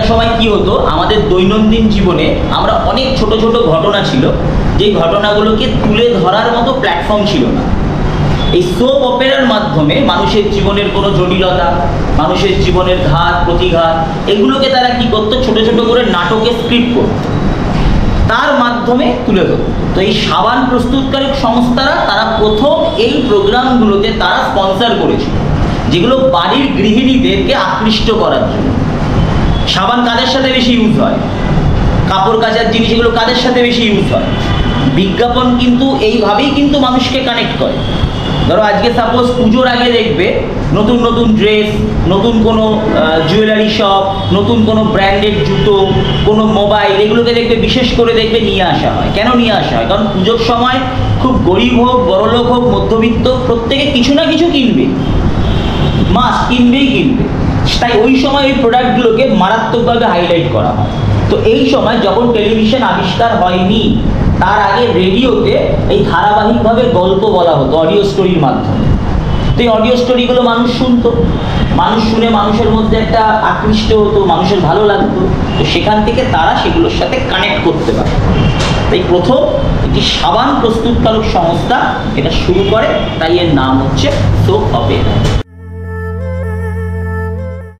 সময় কি হতো, আমাদের দৈনন্দিন জীবনে আমরা অনেক ছোট ছোট ঘটনা ছিল, যেই ঘটনাগুলোকে তুলে ধরার মতো প্ল্যাটফর্ম ছিল না। এই সোপ অপেরার মাধ্যমে মানুষের জীবনের কোনো জটিলতা, মানুষের জীবনের ঘাত প্রতিঘাত, এগুলোকে তারা কি করতো, ছোট ছোট করে নাটকে স্ক্রিপ্ট করত, তার মাধ্যমে তুলে ধরত। তো এই সাবান প্রস্তুতকারক সংস্থারা তারা প্রথম এই প্রোগ্রামগুলোতে তারা স্পন্সর করেছিল, যেগুলো বাড়ির গৃহিণীদেরকে আকৃষ্ট করার জন্য। সাবান কাদের সাথে বেশি ইউজ হয়, কাপড় কাচার জিনিস, এগুলো কাদের সাথে বেশি ইউজ হয়। বিজ্ঞাপন কিন্তু এইভাবেই কিন্তু মানুষকে কানেক্ট করে। ধরো আজকে সাপোজ পুজোর আগে দেখবে নতুন নতুন ড্রেস, নতুন কোনো জুয়েলারি শপ, নতুন কোনো ব্র্যান্ডেড জুতো, কোনো মোবাইল, এগুলোকে দেখবে বিশেষ করে দেখবে নিয়ে আসা হয়। কেন নিয়ে আসা হয়? কারণ পুজোর সময় খুব গরিব হোক, বড়লোক হোক, মধ্যবিত্ত, প্রত্যেকে কিছু না কিছু কিনবে, মাস্ট কিনবেই কিনবে। তাই ওই সময় এই প্রোডাক্টগুলোকে মারাত্মকভাবে হাইলাইট করা হয়। তো এই সময় যখন টেলিভিশন আবিষ্কার হয়নি, তার আগে রেডিওতে এই ধারাবাহিকভাবে গল্প বলা হতো অডিও স্টোরির মাধ্যমে। তো এই অডিও স্টোরিগুলো মানুষ শুনতো, মানুষ শুনে মানুষের মধ্যে একটা আকৃষ্ট হতো, মানুষের ভালো লাগতো। তো সেখান থেকে তারা সেগুলোর সাথে কানেক্ট করতে পারে। তাই প্রথম একটি সাবান প্রস্তুতকারক সংস্থা এটা শুরু করে, তাই এর নাম হচ্ছে সোপ অপেরা।